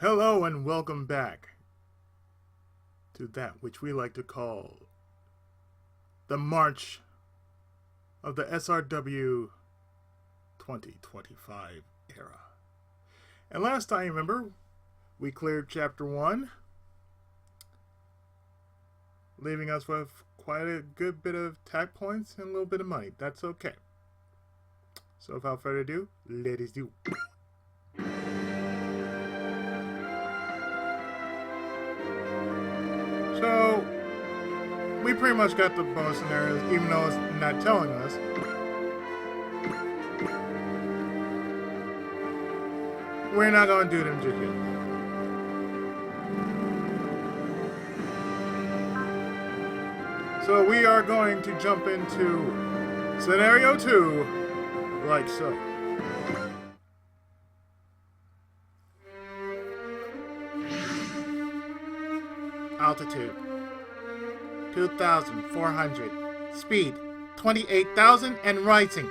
Hello and welcome back to that which we like to call the March of the SRW 2025 era. And last time, remember, we cleared Chapter 1, leaving us with quite a good bit of tech points and a little bit of money. That's okay. So without further ado, let us do. So, we pretty much got the bonus scenarios, even though it's not telling us. We're not going to do them just yet. So we are going to jump into Scenario 2, like so. Altitude 2,400. Speed 28,000 and rising.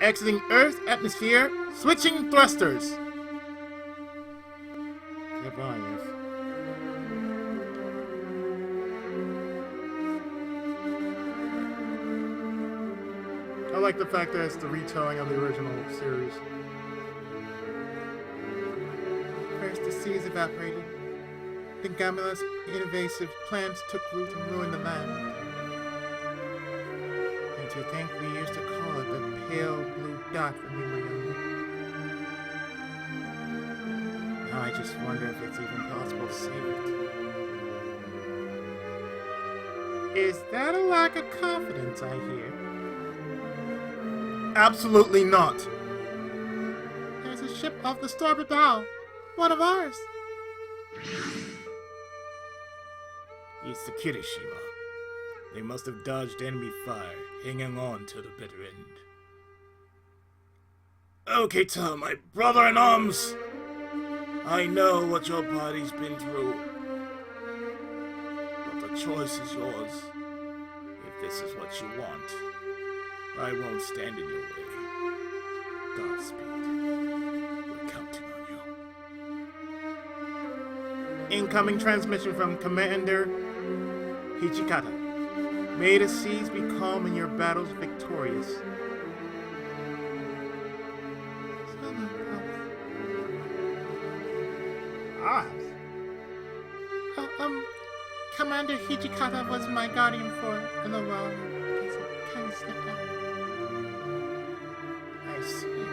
Exiting Earth's atmosphere, switching thrusters. Goodbye, Earth. I like the fact that it's the retelling of the original series. First, the seas evaporated. The Gamela's invasive plants took root and ruined the land. And to think we used to call it the pale blue dot when we were younger. Now I just wonder if it's even possible to save it. Is that a lack of confidence I hear? Absolutely not. There's a ship off the starboard bow. One of ours. It's the Kirishima. They must have dodged enemy fire, hanging on to the bitter end. Okay, Tom, my brother-in-arms! I know what your body's been through. But the choice is yours. If this is what you want, I won't stand in your way. Godspeed. We're counting on you. Incoming transmission from Commander Hijikata. May the seas be calm and your battles victorious. Commander Hijikata was my guardian for a little while. He's kind of slipped out. I see.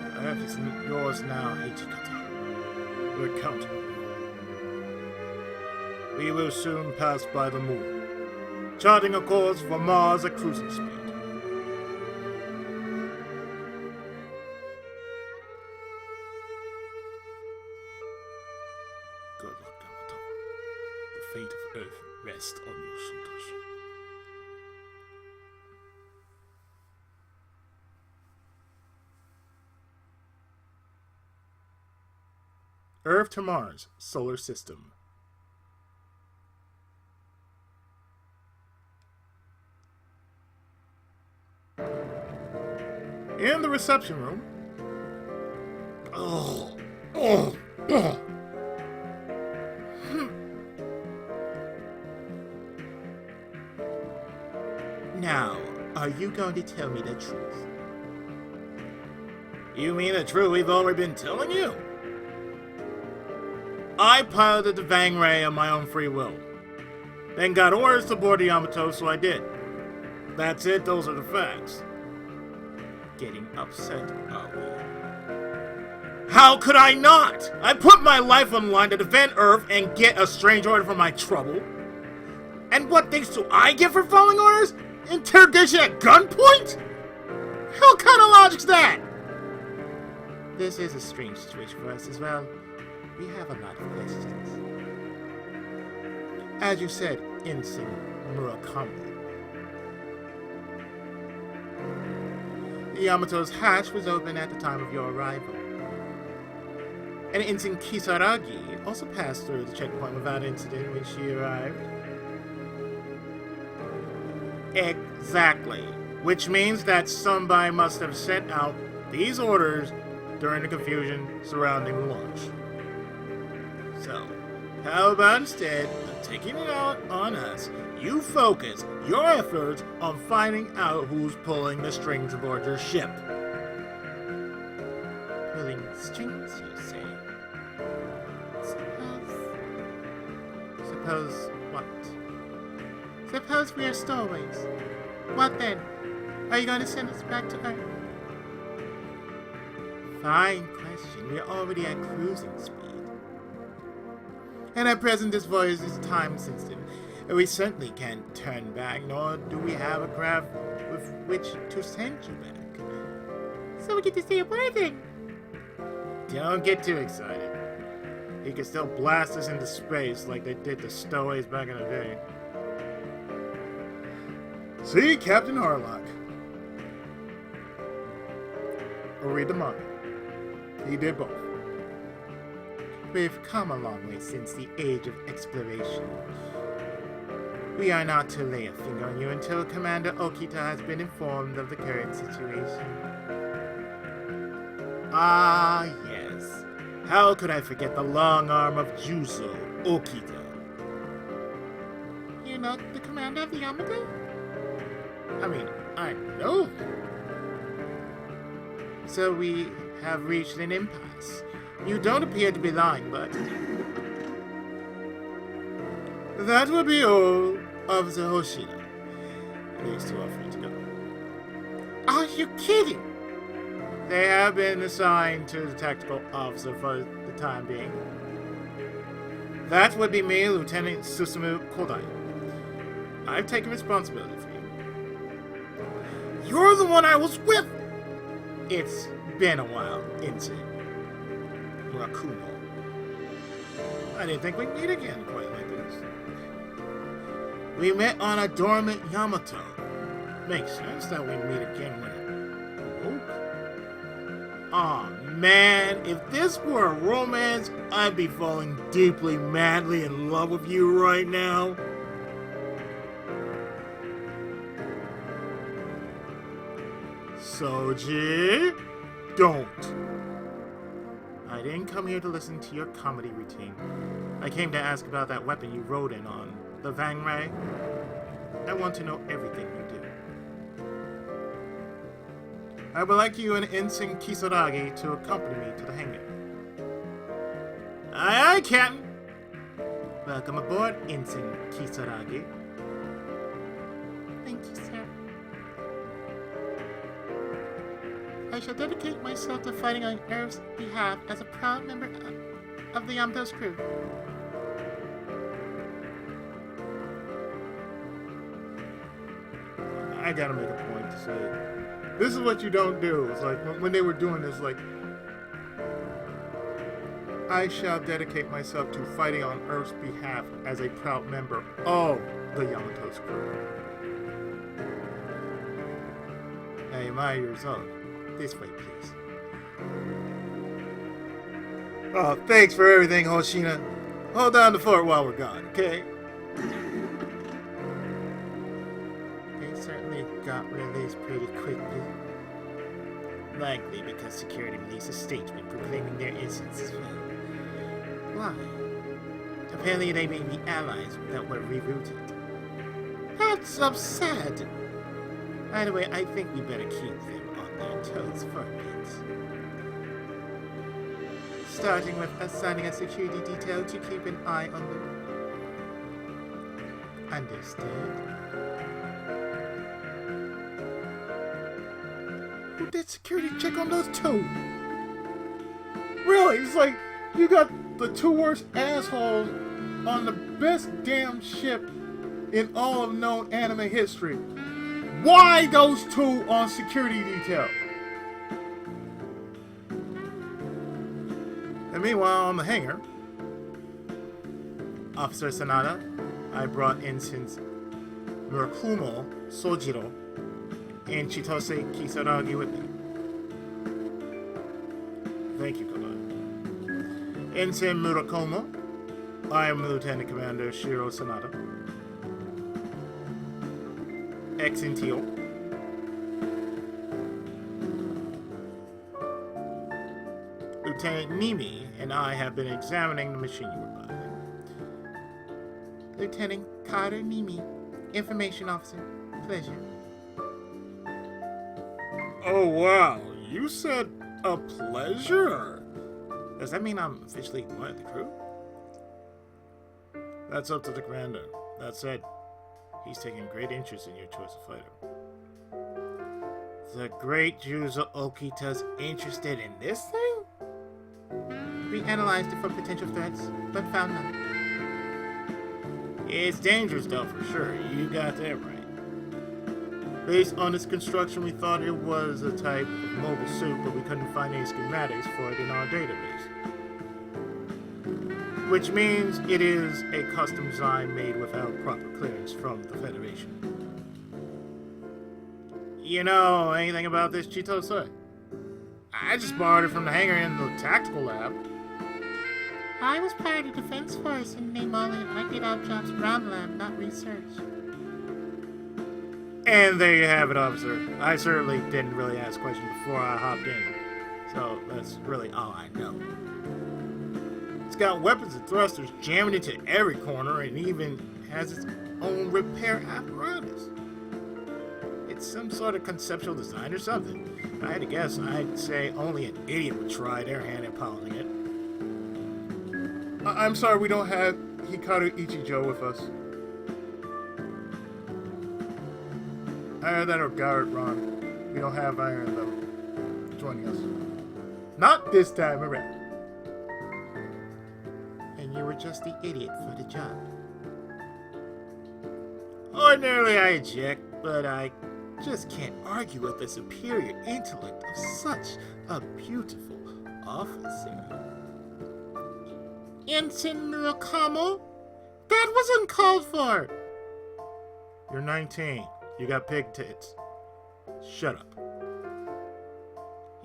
The Earth is yours now, Hijikata. We're counting on you. We will soon pass by the moon, charting a course for Mars at cruising speed. Good luck, Yamato. The fate of Earth rests on your shoulders. Earth to Mars, Solar System. In the reception room. Now, are you going to tell me the truth? You mean the truth we've already been telling you? I piloted the Vangray on my own free will. Then got orders to board the Yamato, so I did. That's it, those are the facts. Getting upset, are we? How could I not? I put my life on the line to defend Earth and get a strange order for my trouble. And what thanks do I get for following orders? Interrogation at gunpoint? How kind of logic's that? This is a strange situation for us as well. We have a lot of questions. As you said, Ensign Murakami. The Yamato's hatch was open at the time of your arrival. And Ensign Kisaragi also passed through the checkpoint without incident when she arrived. Exactly. Which means that somebody must have sent out these orders during the confusion surrounding the launch. So, how about instead of taking it out on us, you focus your efforts on finding out who's pulling the strings aboard your ship? Pulling strings, you say? Suppose what? Suppose we are stowaways. What then? Are you going to send us back to Earth? Fine question. We're already at cruising speed. And at present, this voyage is time sensitive. And we certainly can't turn back, nor do we have a craft with which to send you back. So we get to see a birthing. Don't get too excited. He can still blast us into space like they did the stowaways back in the day. See, Captain Harlock. Or read the manga. He did both. We've come a long way since the age of exploration. We are not to lay a finger on you until Commander Okita has been informed of the current situation. Ah, yes. How could I forget the long arm of Juzo, Okita? You're not the commander of the Yamato? I mean, I know. So we have reached an impasse. You don't appear to be lying, but... that will be all of the Hoshina. These two are free to go. Are you kidding? They have been assigned to the tactical officer for the time being. That would be me, Lieutenant Susumu Kodai. I've taken responsibility for you. You're the one I was with! It's been a while, Ensign Murakumo. I didn't think we'd meet again quite like this. We met on a dormant Yamato. Makes sense that we meet again when it woke. Aw, man, if this were a romance, I'd be falling deeply, madly in love with you right now. Soji, don't. I didn't come here to listen to your comedy routine. I came to ask about that weapon you rode in on, the Vanguard. I want to know everything you do. I would like you and Ensign Kisaragi to accompany me to the hangar. Aye, aye, Captain. Welcome aboard, Ensign Kisaragi. Thank you, sir. I shall dedicate myself to fighting on Earth's behalf as a proud member of the Yamato's crew. I gotta make a point to say, this is what you don't do. It's like, when they were doing this, like, I shall dedicate myself to fighting on Earth's behalf as a proud member of the Yamato's crew. Hey, my years old. This way, please. Oh, thanks for everything, Hoshina. Hold down the fort while we're gone, okay? They certainly got released pretty quickly. Likely because security released a statement proclaiming their innocence as well. Why? Apparently they may be allies that were rerouted. That's upset! By the way, I think we better keep them their toes for a bit. Starting with assigning a security detail to keep an eye on them. Understood. Who did security check on those two? Really? It's like, you got the two worst assholes on the best damn ship in all of known anime history. Why those two on security detail? And meanwhile, on the hangar, Officer Sanada, I brought Ensigns Murakumo, Sojiro, and Chitose Kisaragi with me. Thank you, Kodai. Ensign Murakumo, I am Lieutenant Commander Shiro Sanada. Ex-Intio. Lieutenant Nimi and I have been examining the machine you were buying. Lieutenant Carter Nimi, Information Officer. Pleasure. Oh, wow. You said a pleasure? Does that mean I'm officially one of the crew? That's up to the commander. That said, he's taking great interest in your choice of fighter. The great Juzo Okita's interested in this thing? We analyzed it for potential threats, but found none. It's dangerous though, for sure. You got that right. Based on its construction, we thought it was a type of mobile suit, but we couldn't find any schematics for it in our database. Which means it is a custom design made without proper clearance from the Federation. You know anything about this, Chitose? I just borrowed it from the hangar in the tactical lab. I was part of the defense force in Namali, and I did odd jobs around the lab, not research. And there you have it, officer. I certainly didn't really ask questions before I hopped in, so that's really all I know. It's got weapons and thrusters jamming into every corner and even has its own repair apparatus. It's some sort of conceptual design or something. If I had to guess, I'd say only an idiot would try their hand at piloting it. I'm sorry, we don't have Hikaru Ichijo with us. I heard that or Garrett Ron. We don't have Iron though joining us. Not this time around. And you were just the idiot for the job. Ordinarily I eject, but I just can't argue with the superior intellect of such a beautiful officer. Ensign Murakamo? That was uncalled for! You're 19. You got pig tits. Shut up.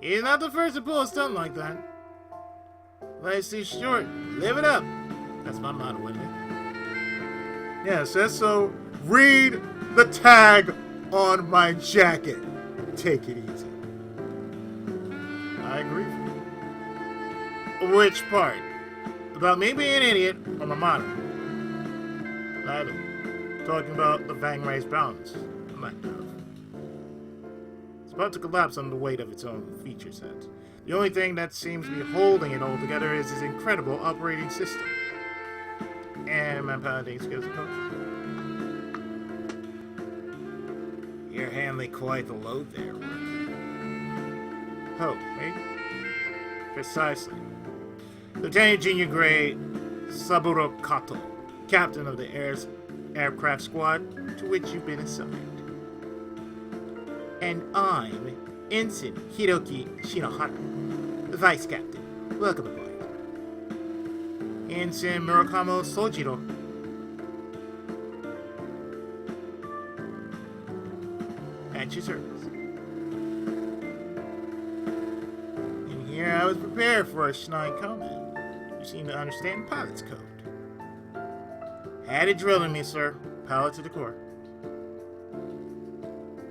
He's not the first to pull a stunt like that. Life's too short. Live it up. That's my motto, isn't it? Yeah, it says so. Read the tag on my jacket. Take it easy. I agree. Which part? About me being an idiot or my motto? Neither. Talking about the Vang Ray's balance. It's about to collapse under the weight of its own feature set. The only thing that seems to be holding it all together is its incredible operating system. And my piloting skills, of course. You're handling quite the load there, rookie. Oh, eh? Precisely. Lieutenant Junior Grade Saburo Kato, captain of the aircraft squad to which you've been assigned. And I'm Ensign Hiroki Shinohara, vice captain. Welcome aboard. Ensign Murakamo Sojiro. At your service. And here I was prepared for a snide comment. You seem to understand pilot's code. Had it drilling me, sir. Pilot to the core.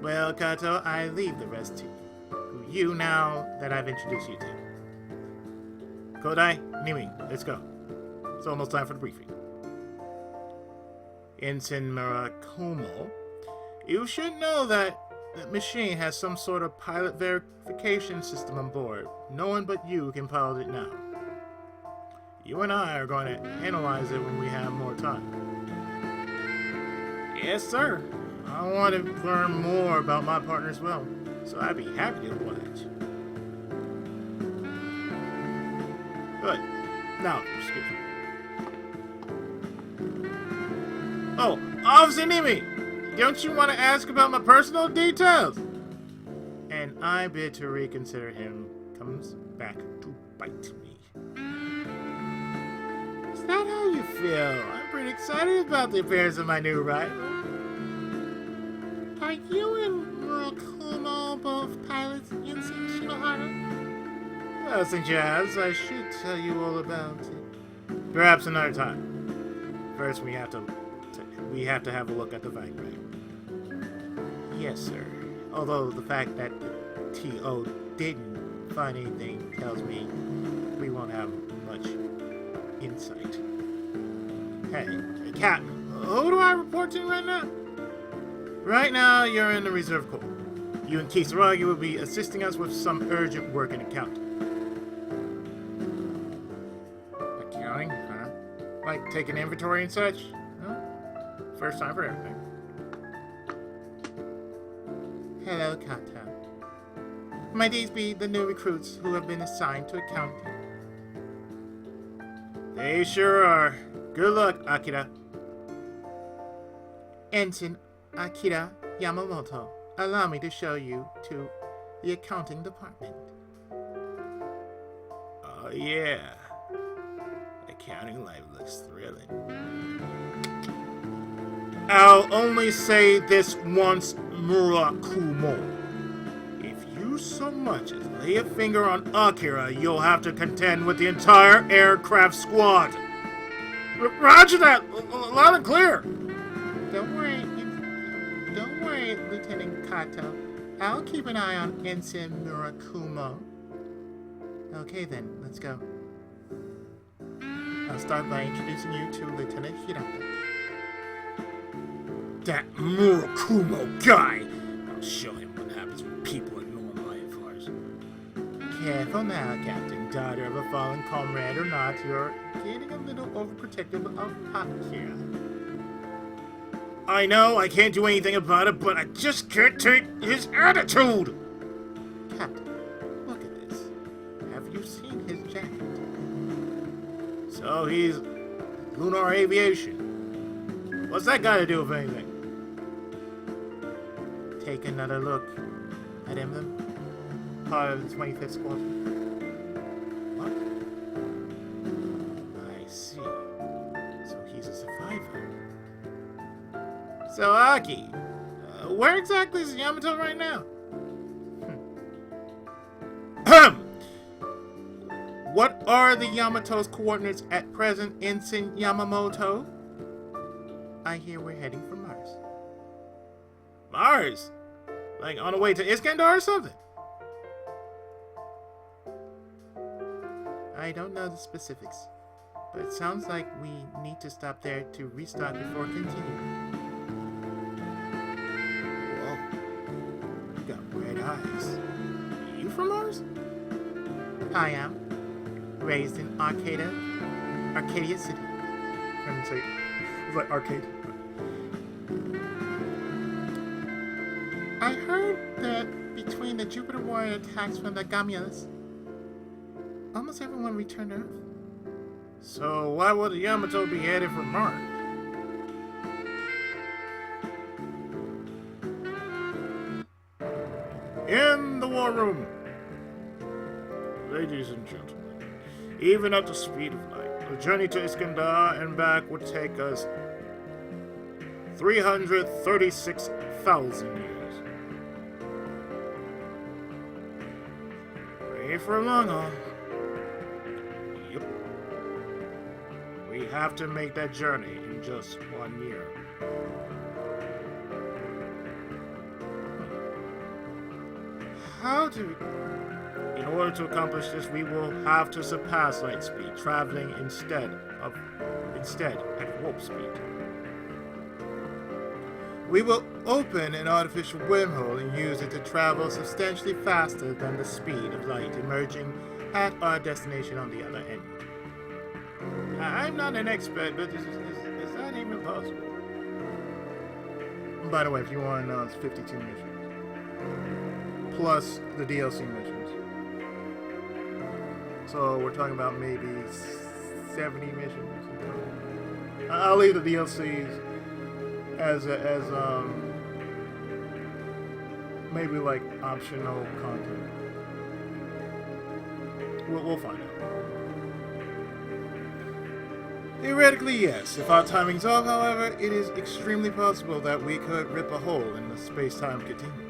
Well, Kato, I leave the rest to you now that I've introduced you to. Kodai, Nimi, let's go. It's almost time for the briefing. Ensign Murakomo, you should know that the machine has some sort of pilot verification system on board. No one but you can pilot it now. You and I are going to analyze it when we have more time. Yes, sir. I want to learn more about my partner as well, so I'd be happy to oblige. Good. Now, excuse me. Oh, Officer Nimi! Don't you want to ask about my personal details? And I bid to reconsider him comes back to bite me. Is that how you feel? I'm pretty excited about the appearance of my new rival. Are you and Murakumo both pilots, Ensign Shinohara? Well, since you asked, I should tell you all about it. Perhaps another time. First, we have to have a look at the Vang Ray. Yes, sir. Although the fact that the TO didn't find anything tells me we won't have much insight. Hey, Captain, who do I report to right now? Right now, you're in the reserve corps. You and Kisaragi will be assisting us with some urgent work in accounting. Accounting, huh? Like taking inventory and such? Huh? First time for everything. Hello, Kato. Might these be the new recruits who have been assigned to accounting? They sure are. Good luck, Akira. Ensign Akira Yamamoto, allow me to show you to the accounting department. Oh yeah. Accounting life looks thrilling. I'll only say this once, Murakumo. If you so much as lay a finger on Akira, you'll have to contend with the entire aircraft squad. Roger that! Loud and clear! Don't worry, Lieutenant Kato. I'll keep an eye on Ensign Murakumo. Okay then, let's go. I'll start by introducing you to Lieutenant Hirata. That Murakumo guy! I'll show him what happens when people ignore my advice. Careful now, Captain. Daughter of a fallen comrade or not, you're getting a little overprotective of Akira. I know I can't do anything about it, but I just can't take his attitude! Captain, look at this. Have you seen his jacket? So he's Lunar Aviation. What's that got to do with anything? Take another look. That emblem? Part of the 25th Squadron. What? I see. So he's a survivor. So, Aki, where exactly is Yamato right now? What are the Yamato's coordinates at present, Ensign Yamamoto? I hear we're heading for Mars. Mars? Like on the way to Iskandar or something? I don't know the specifics, but it sounds like we need to stop there to restock before continuing. Red eyes. You from Mars? I am. Raised in Arcadia City. I say, it's like arcade. I heard that between the Jupiter warrior attacks from the Gamulus, almost everyone returned to Earth. So why would the Yamato be headed for Mars? In the war room. Ladies and gentlemen, even at the speed of light, the journey to Iskandar and back would take us 336,000 years. Ready for a long haul? Yep. We have to make that journey in just 1 year. How do we... In order to accomplish this, we will have to surpass light speed, traveling instead at warp speed. We will open an artificial wormhole and use it to travel substantially faster than the speed of light, emerging at our destination on the other end. I'm not an expert, but is that even possible? By the way, if you want to know, it's 52 missions. Plus the DLC missions. So we're talking about maybe 70 missions. I'll leave the DLCs as maybe like optional content. We'll find out. Theoretically, yes. If our timing's off, however, it is extremely possible that we could rip a hole in the space-time continuum.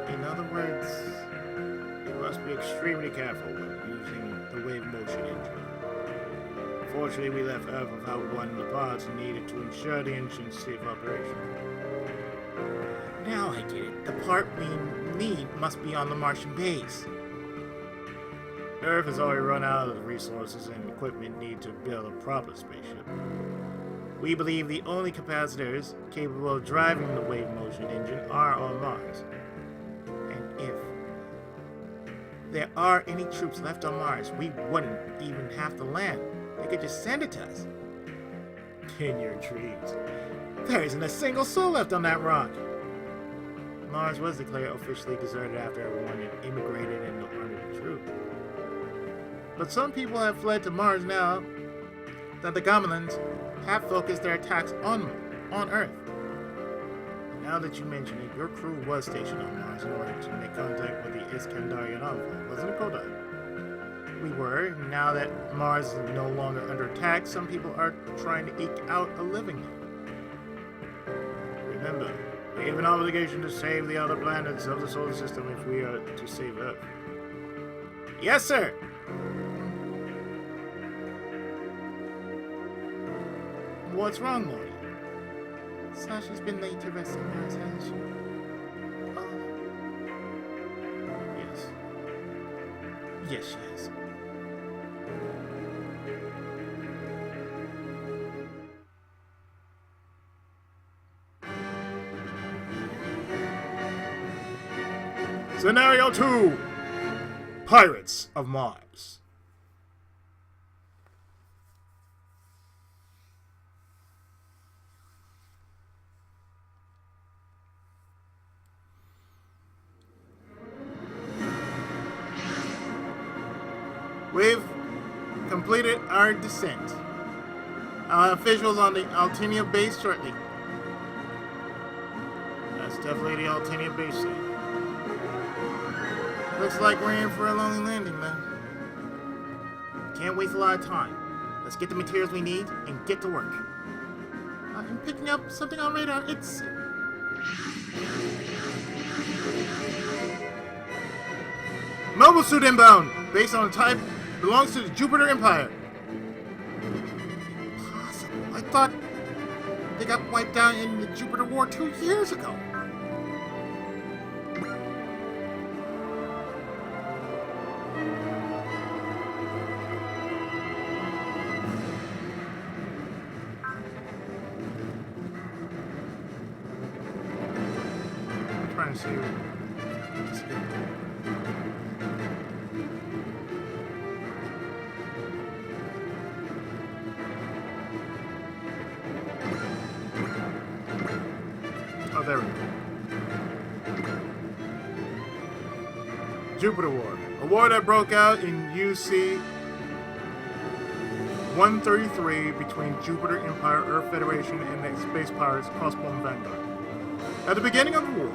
In other words, we must be extremely careful when using the wave motion engine. Fortunately, we left Earth without one of the parts needed to ensure the engine's safe operation. Now I get it. The part we need must be on the Martian base. Earth has already run out of the resources and equipment needed to build a proper spaceship. We believe the only capacitors capable of driving the wave motion engine are on Mars. And if there are any troops left on Mars, we wouldn't even have to land. They could just send it to us. In your dreams. There isn't a single soul left on that rock. Mars was declared officially deserted after everyone had immigrated and no longer the truth. But some people have fled to Mars now that the Gomelins have focused their attacks on Earth. Now that you mention it, your crew was stationed on Mars in order to make contact with the Iskandarian envoy, wasn't it, Kodak? We were. Now that Mars is no longer under attack, some people are trying to eke out a living here. Remember, we have an obligation to save the other planets of the solar system if we are to save Earth. Yes, sir! What's wrong, Lord? Sasha's been late to rest in Mars, hasn't she? Yes. Yes, she has. Scenario 2! Pirates of Mars. We've completed our descent. I'll have visuals on the Altinia base shortly. That's definitely the Altinia base site. Looks like we're in for a lonely landing, though. Can't waste a lot of time. Let's get the materials we need and get to work. I'm picking up something on radar. It's... Mobile suit inbound! Based on type, belongs to the Jupiter Empire. Impossible. I thought they got wiped out in the Jupiter War 2 years ago. I'm trying to see. Oh, there we go. Jupiter War. A war that broke out in UC 133 between Jupiter Empire, Earth Federation, and the space pirates Crossbone Vanguard. At the beginning of the war,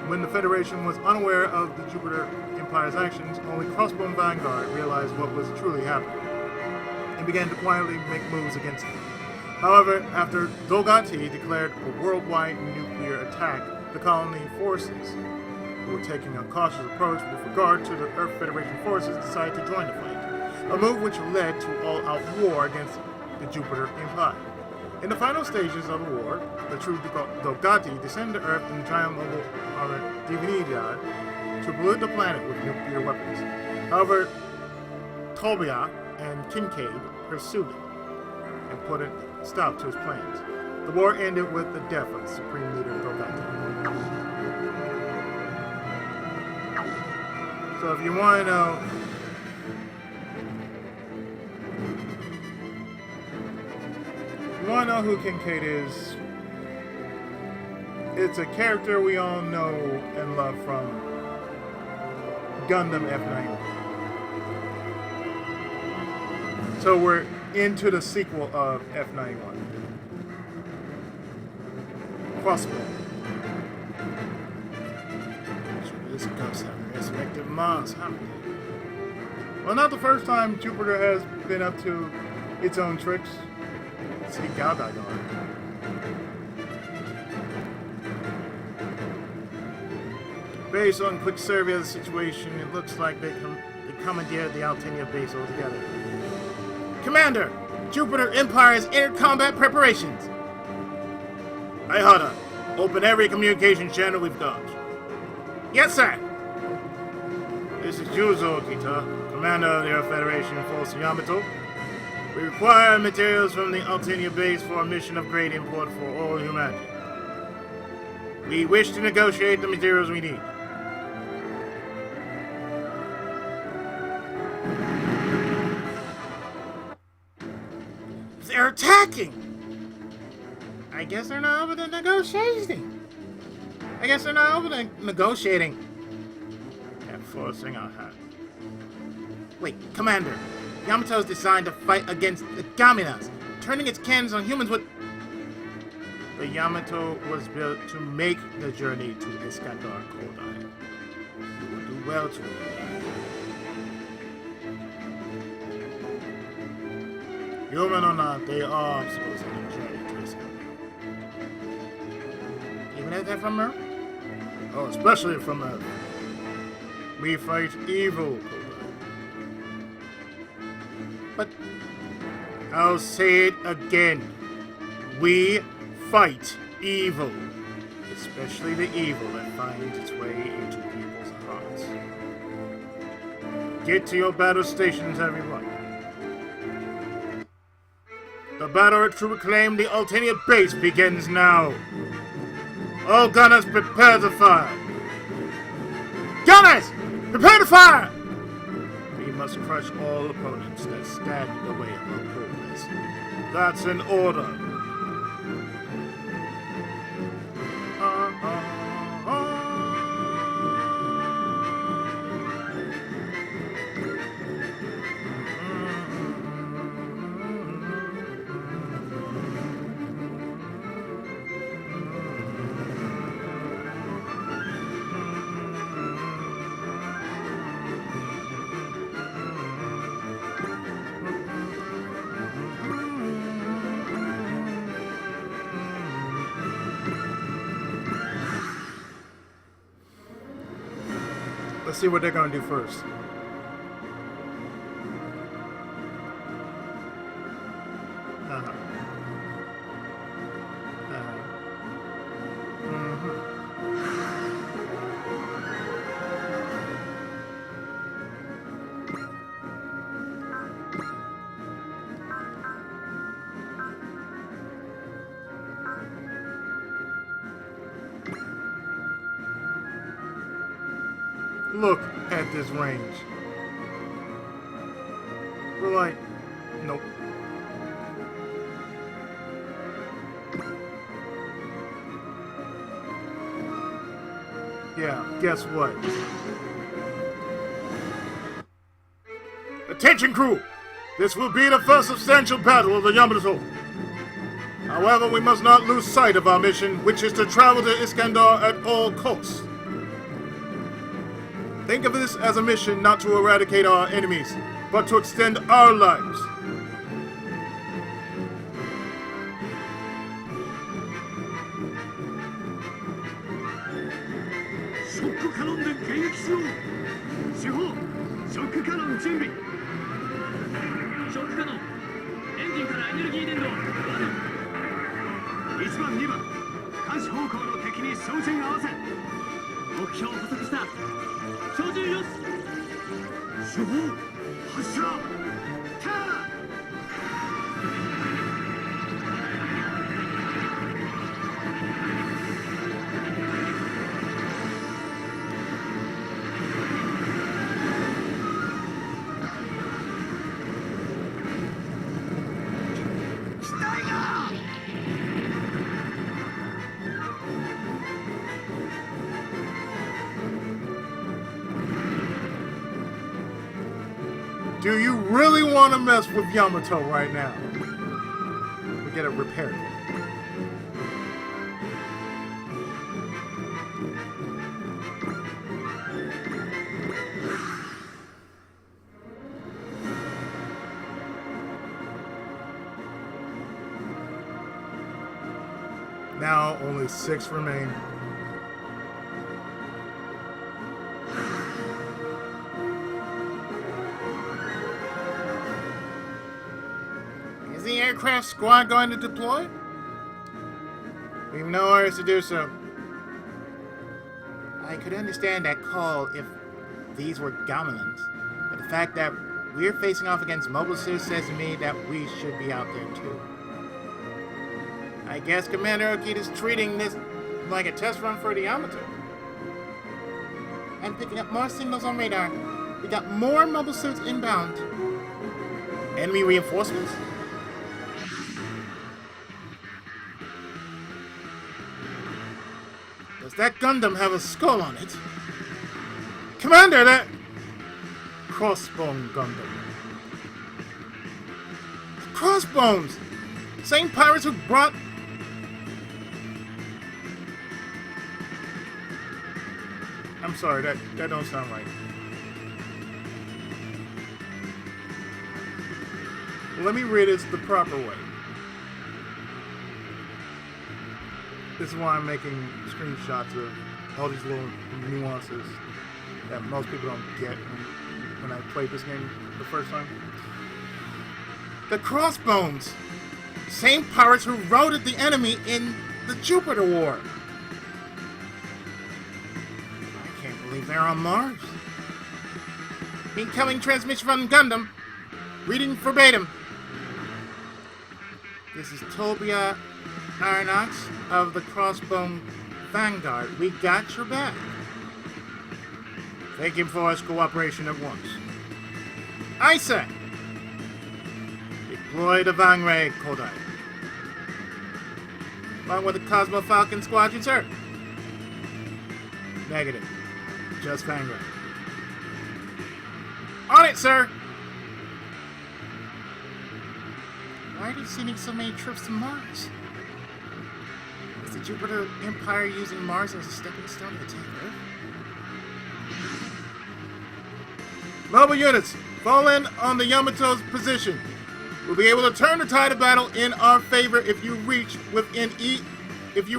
when the Federation was unaware of the Jupiter Empire's actions, only Crossbone Vanguard realized what was truly happening and began to quietly make moves against them. However, after Dogati declared a worldwide nuclear attack, the colony forces, who were taking a cautious approach with regard to the Earth Federation forces, decided to join the fight, a move which led to all-out war against the Jupiter Empire. In the final stages of the war, the true Dogati descended to Earth in the giant mobile armored Divinidad to pollute the planet with nuclear weapons. However, Tobia and Kincaid pursued him and put a stop to his plans. The war ended with the death of the supreme leader Dogati. So if you want to know who Kincaid is, it's a character we all know and love from Gundam F91. So we're into the sequel of F91. Crossbone. This ghost have resurrected Mars, haven't they? Well, not the first time Jupiter has been up to its own tricks. See Gaga going. Based on quick survey of the situation, it looks like they commandeered the Altinia base altogether. Commander! Jupiter Empire has entered combat preparations! Ayahata, open every communication channel we've got. Yes, sir! This is Juzo Okita, commander of the Earth Federation Force Yamato. We require materials from the Altinia base for a mission of great import for all humanity. We wish to negotiate the materials we need. They're attacking! I guess they're not over to negotiating. And forcing our hand. Wait, Commander. Yamato's designed to fight against the Gaminas, turning its cannons on humans with... The Yamato was built to make the journey to Iskandar Kodai. You will do well to learn. Human or not, they are supposed to make the journey to Iskandar. Even if they're from Earth? Oh, especially from Earth. We fight evil, Kodai. But I'll say it again. We fight evil. Especially the evil that finds its way into people's hearts. Get to your battle stations, everyone. The battle to reclaim the Altinia base begins now. All gunners prepare to fire. Gunners! Prepare to fire! We must crush all opponents that stand in the way of our progress. That's an order. Let's see what they're going to do first. Look at this range. We're like, nope. Yeah, guess what? Attention crew! This will be the first substantial battle of the Yamato. However, we must not lose sight of our mission, which is to travel to Iskandar at all costs. Think of this as a mission not to eradicate our enemies, but to extend our lives. Shock cannon で迎撃しよう。主砲、ショックカノン準備。ショックカノン、エンジンからエネルギー伝導。1番、2番、監視方向の敵に照準合わせ。目標捕捉した。照準よし。主砲、発射。ターン。Do you really want to mess with Yamato right now? We get it repaired. Now only 6 remain. Is the aircraft squad going to deploy? We have no orders to do so. I could understand that call if these were gamelins. But the fact that we're facing off against mobile suits says to me that we should be out there too. I guess Commander Okita's treating this like a test run for the Yamato. I'm picking up more signals on radar. We got more mobile suits inbound. Enemy reinforcements? Does that Gundam have a skull on it? Commander, that... Crossbone Gundam. Crossbones! Same pirates who brought... I'm sorry, that don't sound right. Let me read this the proper way. This is why I'm making screenshots of all these little nuances that most people don't get when I played this game the first time. The Crossbones! Same pirates who routed the enemy in the Jupiter War! I can't believe they're on Mars. Incoming transmission from Gundam. Reading verbatim. This is Tobia Aronnax of the Crossbone Vanguard. We got your back. Thank him for his cooperation at once. I say, deploy the Vanguard, Kodai. Along with the Cosmo Falcon Squadron, sir. Negative. Just Vanguard. On it, sir. Why are they sending so many troops to Mars? Is the Jupiter Empire using Mars as a stepping stone to attack Earth? Mobile units, fall in on the Yamato's position. We'll be able to turn the tide of battle in our favor if you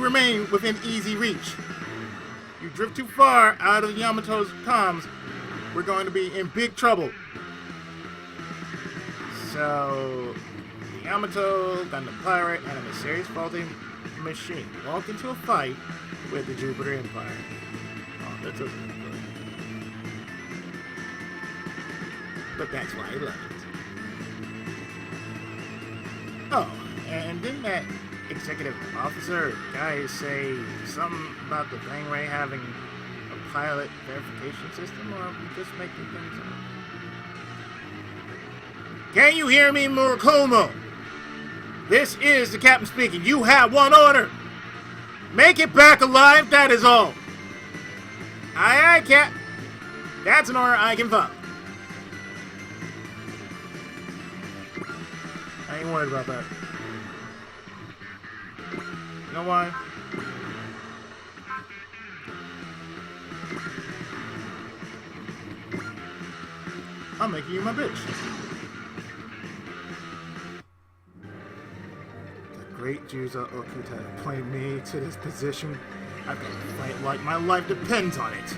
remain within easy reach. You drift too far out of the Yamato's comms, we're going to be in big trouble. So, the Yamato, Gundam Pirate, and a mysterious faulty machine walk into a fight with the Jupiter Empire. Oh, that doesn't look good. But that's why I love it. Oh, and didn't that executive officer guy say something about the Vanguard having a pilot verification system, or are we just making things up? Can you hear me, Murakumo? This is the captain speaking. You have one order. Make it back alive, that is all. Aye, aye, Cap. That's an order I can follow. I ain't worried about that. You know why? I'm making you my bitch. The great Juzo Okuta appointed me to this position. I've got to fight like my life depends on it.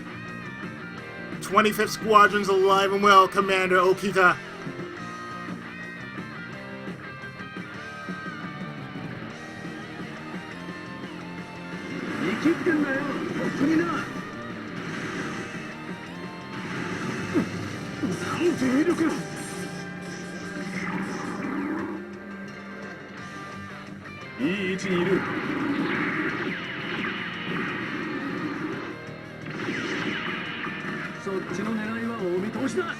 25th Squadron's alive and well, Commander Okita.いい位置にいる。そっちの狙いはお見通しだ。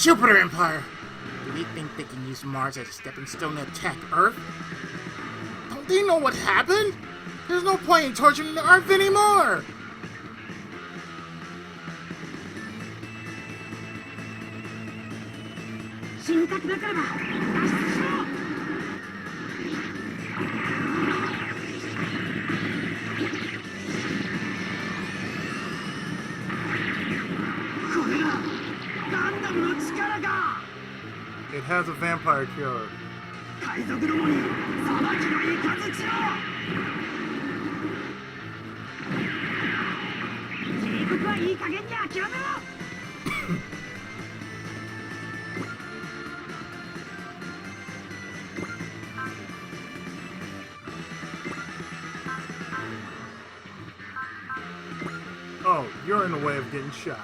Jupiter Empire! Do they think they can use Mars as a stepping stone to attack Earth? Don't they know what happened? There's no point in torturing the Earth anymore! It has a vampire killer. Oh, you're in the way of getting shot.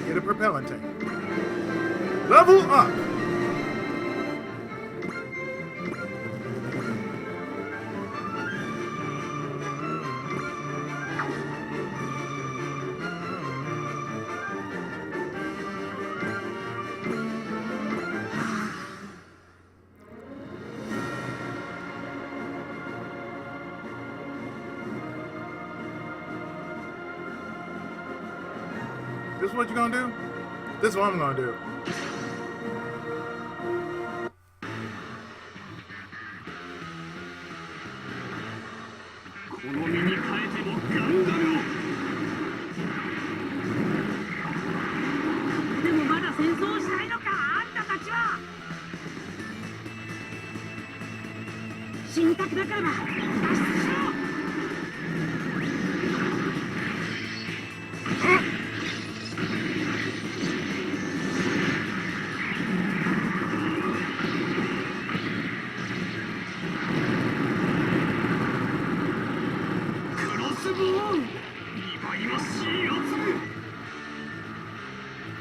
Get a propellant tank. Level up! This is what you're gonna do? This is what I'm gonna do.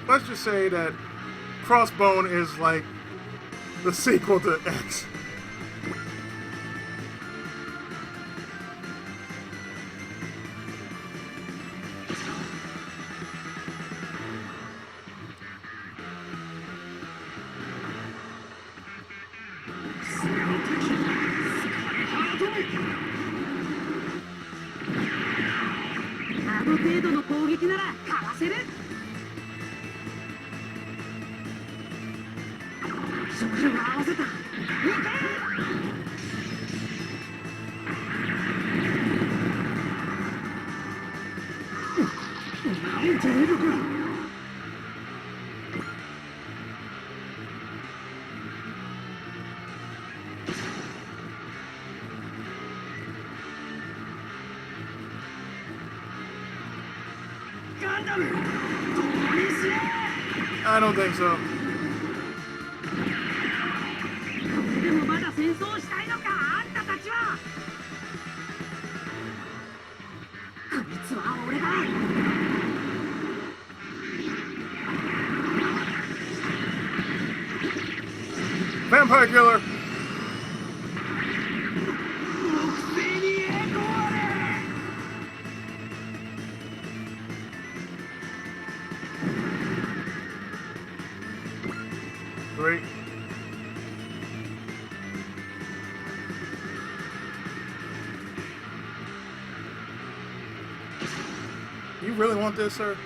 Let's just say that Crossbone is like the sequel to X. I don't think so. Vampire killer! Great. You really want this, sir?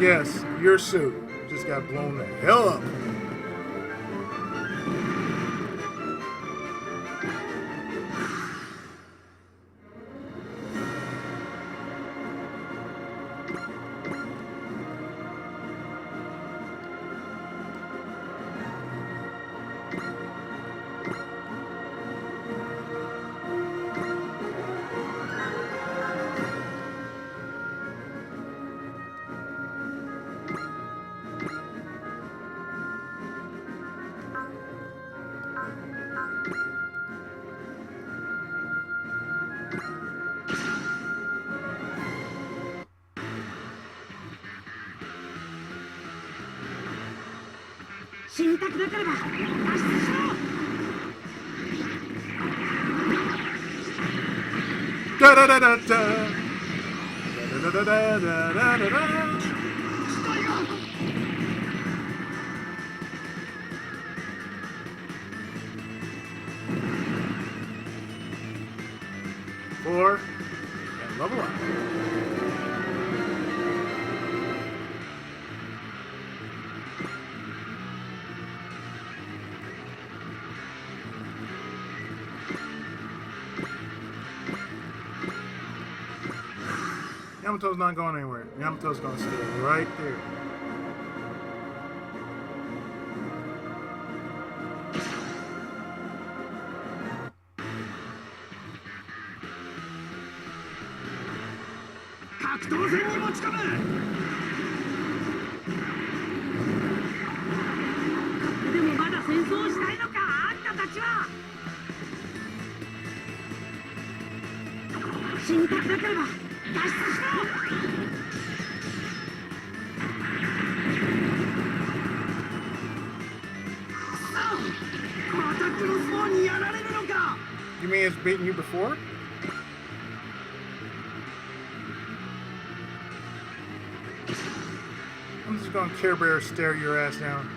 Yes, your suit just got blown the hell up. Da da da da da. Da da da da da da da. Four and level up. Yamato's not going anywhere. Yamato's going to stay right there. You mean it's beaten you before? I'm just gonna Care Bear stare your ass down.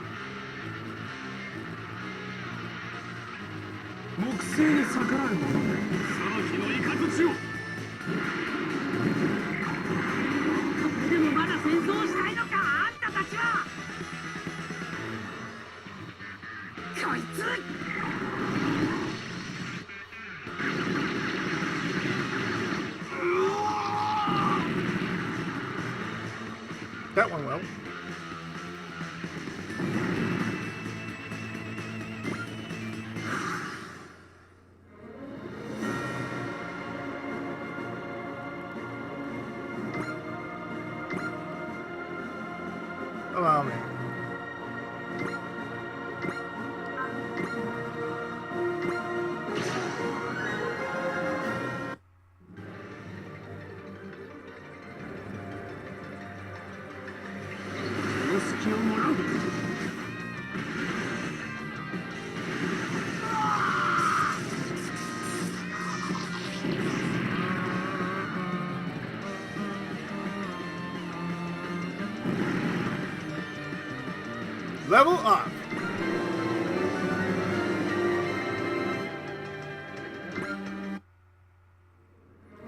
That one well. Allow me. Level up.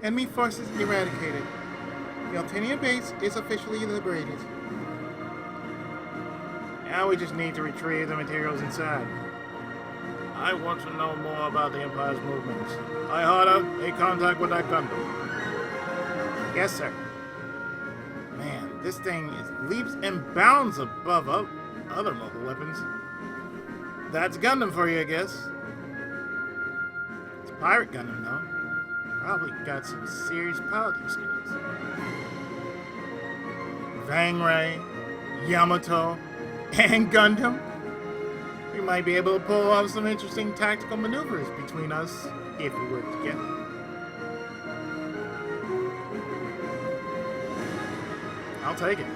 Enemy forces eradicated. The Altanian base is officially liberated. Now we just need to retrieve the materials inside. I want to know more about the Empire's movements. Hada, make contact with that Gundam. Yes, sir. Man, this thing is leaps and bounds above other mobile weapons. That's Gundam for you, I guess. It's a pirate Gundam, though. Probably got some serious piloting skills. Vanguard, Yamato, and Gundam. We might be able to pull off some interesting tactical maneuvers between us if we work together. I'll take it.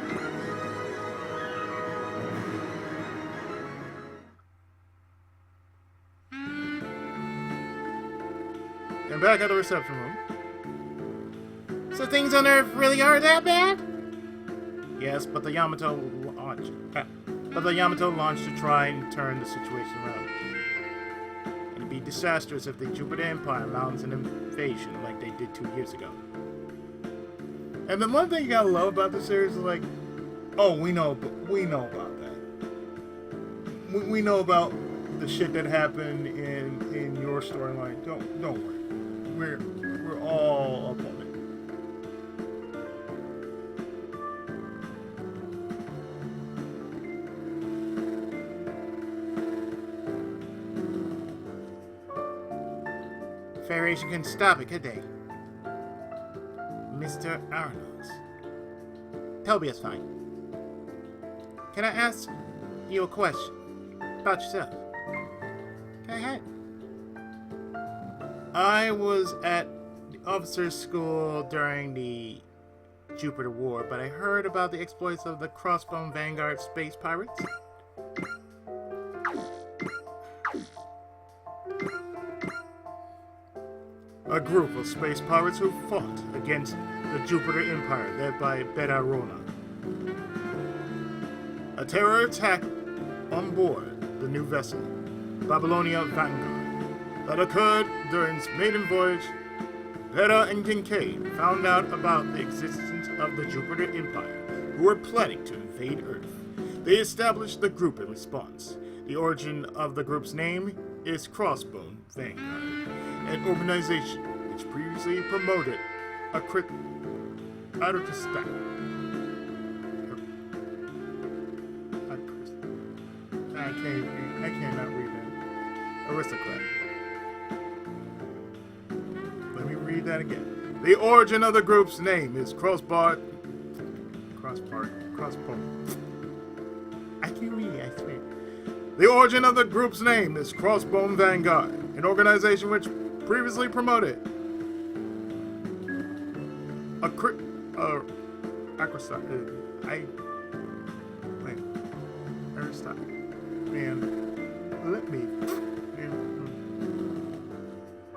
And back at the reception room. So things on Earth really are that bad? Yes, but the Yamato launched to try and turn the situation around. It'd be disastrous if the Jupiter Empire mounts an invasion like they did 2 years ago. And the one thing you gotta love about this series is like, Oh, we know about that. We know about the shit that happened in your storyline. Don't worry. We're all up on it. Federation couldn't stop it, could they? Mr. Arnold. Tobias, fine. Can I ask you a question about yourself? Go ahead. I was at the officers' school during the Jupiter War, but I heard about the exploits of the Crossbone Vanguard space pirates. A group of space pirates who fought against the Jupiter Empire led by Bedarona. A terror attack on board the new vessel, Babylonia Vanguard, that occurred during its maiden voyage. Beta and Kincaid found out about the existence of the Jupiter Empire, who were planning to invade Earth. They established the group in response. The origin of the group's name is Crossbone Vanguard, an organization which previously promoted a I cannot read that. Aristocrat. Let me read that again. The origin of the group's name is Crossbone. I can read it, I swear. The origin of the group's name is Crossbone Vanguard, an organization which previously promoted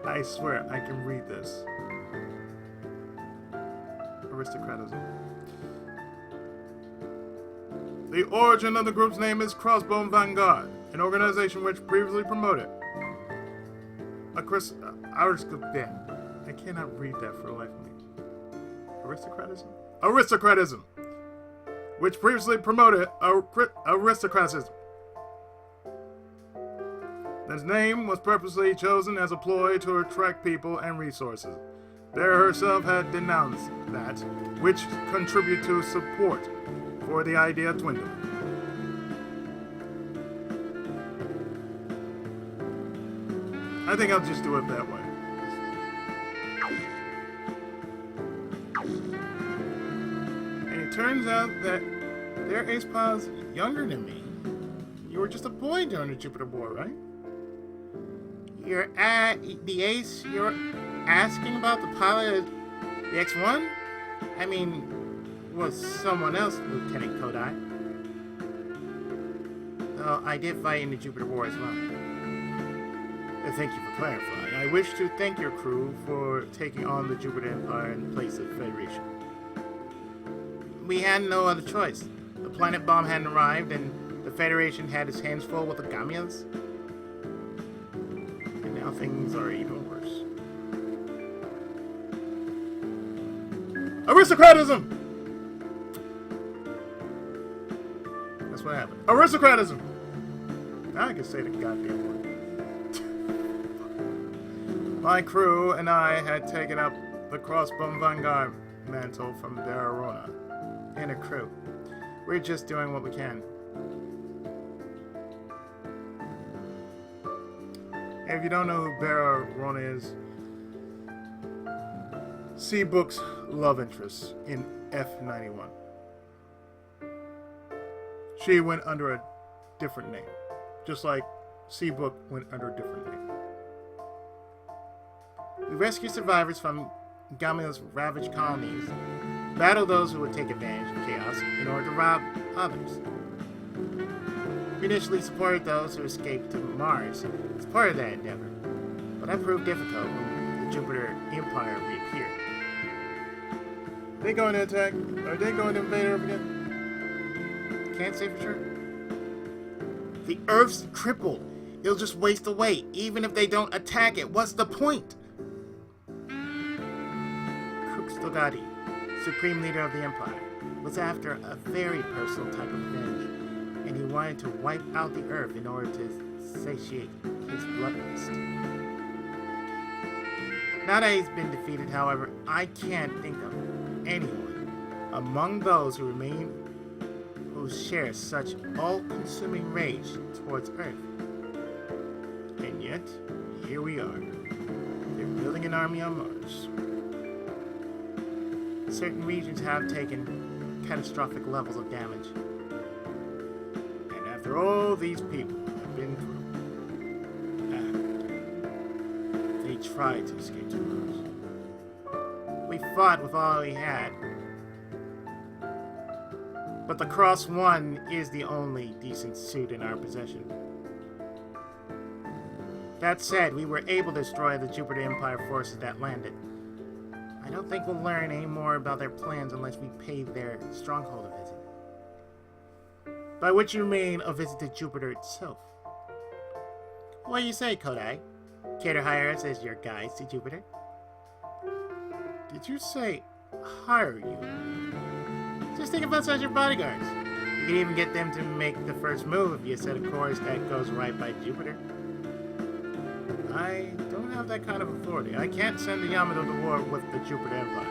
I swear I can read this. Aristocratism. The origin of the group's name is Crossbone Vanguard, an organization which previously promoted I cannot read that for the life of me. Aristocratism, which previously promoted aristocratism. His name was purposely chosen as a ploy to attract people and resources. Bera herself had denounced that, which contributed to support for the idea dwindled. I think I'll just do it that way. And it turns out that their ace pilot's younger than me. You were just a boy during the Jupiter War, right? You're at the ace. You're asking about the pilot of the X-1? I mean, was someone else, Lieutenant Kodai? Though I did fight in the Jupiter War as well. Thank you for clarifying. I wish to thank your crew for taking on the Jupiter Empire in place of the Federation. We had no other choice. The planet bomb hadn't arrived, and the Federation had its hands full with the Gamias. And now things are even worse. Aristocratism! That's what happened. Aristocratism! Now I can say the goddamn word. My crew and I had taken up the Crossbone Vanguard mantle from Bedarona and her crew. We're just doing what we can. And if you don't know who Bedarona is, Seabook's love interest in F91. She went under a different name, just like Seabook went under a different name. We rescue survivors from Gamila's ravaged colonies, battle those who would take advantage of chaos in order to rob others. We initially supported those who escaped to Mars as part of that endeavor, but that proved difficult when the Jupiter Empire reappeared. Are they going to attack? Are they going to invade Earth again? Can't say for sure. The Earth's crippled. It'll just waste away, even if they don't attack it. What's the point? Stogadi, Supreme Leader of the Empire. was after a very personal type of revenge, and he wanted to wipe out the Earth in order to satiate his bloodlust. Now that he's been defeated, however, I can't think of anyone among those who remain who share such all-consuming rage towards Earth. And yet, here we are. They're building an army on Mars. Certain regions have taken catastrophic levels of damage. And after all these people have been through, they tried to escape to Mars. We fought with all we had. But the Cross One is the only decent suit in our possession. That said, we were able to destroy the Jupiter Empire forces that landed. I don't think we'll learn any more about their plans unless we pay their stronghold a visit. By which you mean a visit to Jupiter itself. What do you say, Kodai? Care to hire us as your guides to Jupiter? Did you say hire you? Just think of us as your bodyguards. You can even get them to make the first move if you set a course that goes right by Jupiter. I don't have that kind of authority. I can't send the Yamato to war with the Jupiter Empire.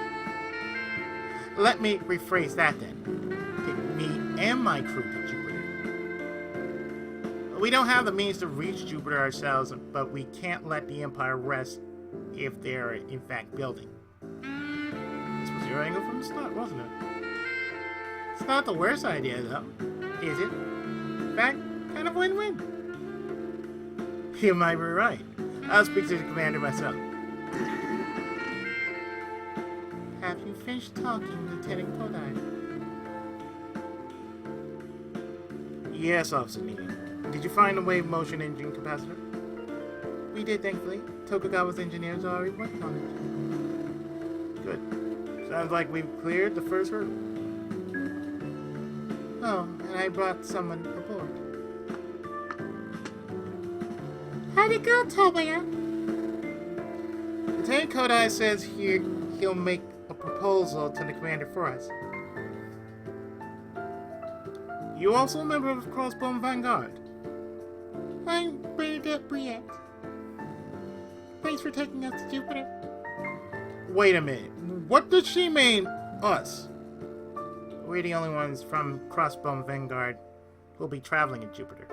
Let me rephrase that then. Take me and my crew to Jupiter. We don't have the means to reach Jupiter ourselves, but we can't let the Empire rest if they're in fact building. This was your angle from the start, wasn't it? It's not the worst idea, though, is it? In fact, kind of win-win. You might be right. I'll speak to the commander myself. Have you finished talking, Lieutenant Kodai? Yes, Officer Nini. Did you find the wave motion engine capacitor? We did, thankfully. Tokugawa's engineers are already working on it. Good. Sounds like we've cleared the first hurdle. Oh, and I brought someone aboard. How'd it go, Tomoya? Lieutenant Kodai says he'll make a proposal to the commander for us. You also a member of Crossbone Vanguard? I'm Bernadette Briette. Thanks for taking us to Jupiter. Wait a minute. What does she mean, us? We're the only ones from Crossbone Vanguard who'll be traveling in Jupiter.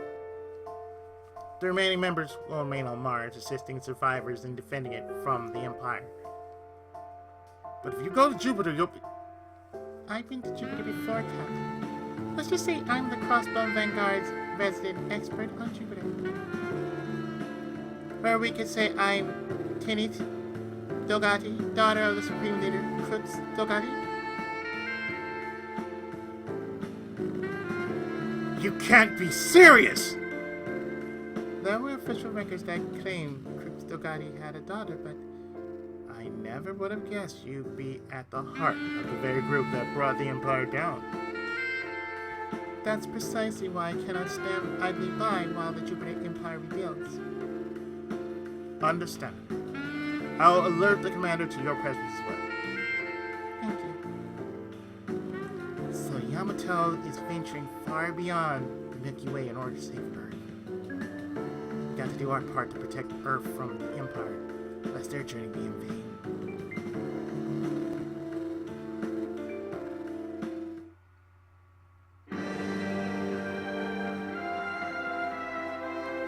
The remaining members will remain on Mars, assisting survivors in defending it from the Empire. But if you go to Jupiter, you'll be... I've been to Jupiter before, Captain. Let's just say I'm the Crossbone Vanguard's resident expert on Jupiter. Or we could say I'm Tenit Dogati, daughter of the Supreme Leader, Crux Dogati. You can't be serious! There were official records that claim Crux Dogati had a daughter, but I never would have guessed you'd be at the heart of the very group that brought the Empire down. That's precisely why I cannot stand idly by while the Jupiter Empire rebuilds. Understand. I'll alert the commander to your presence as well. Thank you. So Yamato is venturing far beyond the Milky Way in order to save Earth. We've got to do our part to protect Earth from the Empire, lest their journey be in vain.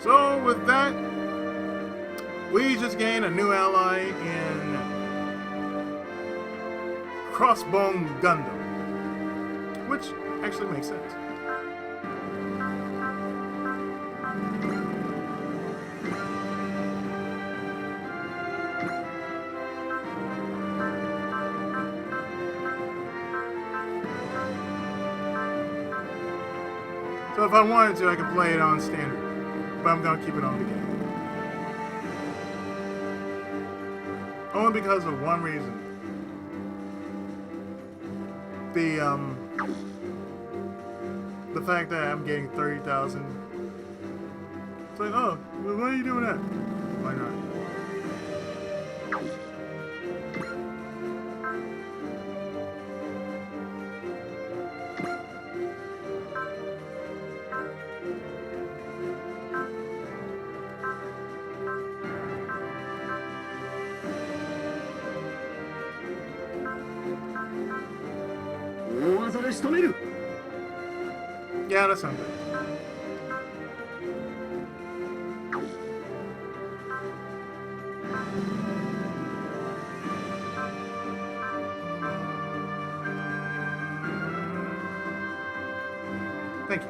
So with that, we just gained a new ally in Crossbone Gundam, which actually makes sense. So if I wanted to, I could play it on standard, but I'm gonna keep it on beginning. Only because of one reason. The fact that I'm getting 30,000. It's like, oh, well, why are you doing that? Why not? し止める。 Yeah, that sounds good. Thank you.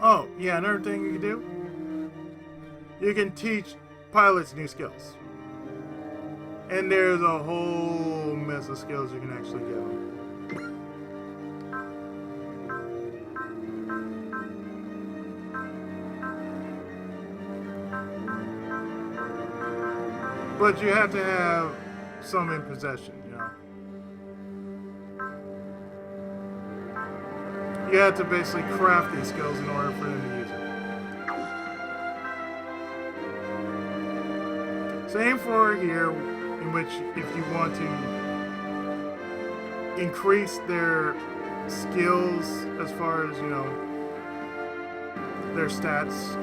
Oh, yeah, another thing you can do, you can teach pilots new skills. And there's a whole mess of skills you can actually give them. But you have to have some in possession, you know. You have to basically craft these skills in order for them to use it. Same for here, in which if you want to increase their skills as far as, you know, their stats,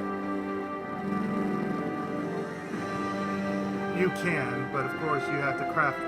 you can, but of course you have to craft it.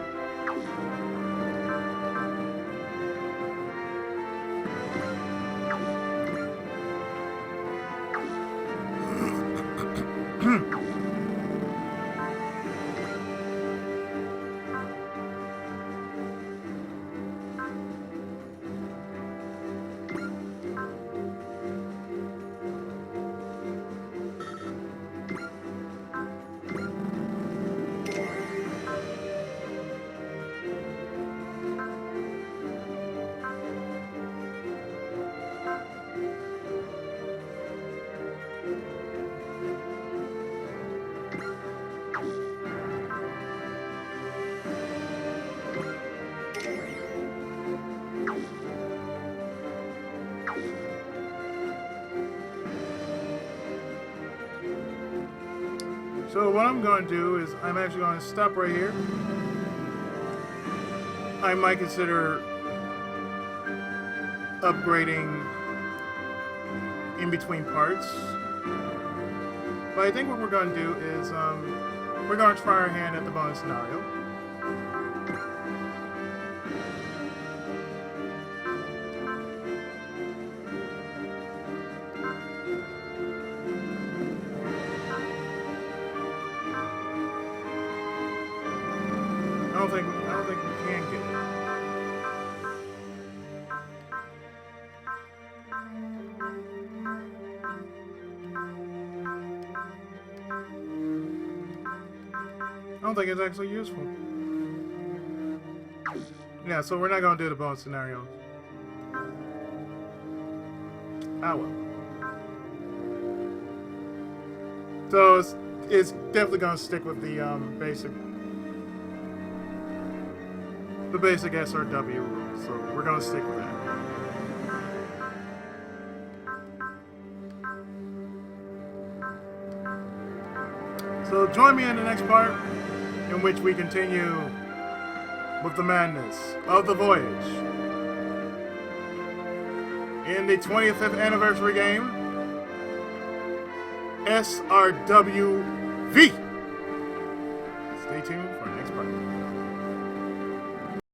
So what I'm going to do is I'm actually going to stop right here. I might consider upgrading in between parts. But I think what we're going to do is we're going to try our hand at the bonus scenario. I don't think we can get it. I don't think it's actually useful. Yeah, so we're not going to do the bonus scenarios. Ah well. So it's definitely going to stick with the basic SRW rules, so we're going to stick with that. So join me in the next part, in which we continue with the madness of the voyage in the 25th anniversary game, SRW-The. Stay tuned for the next part.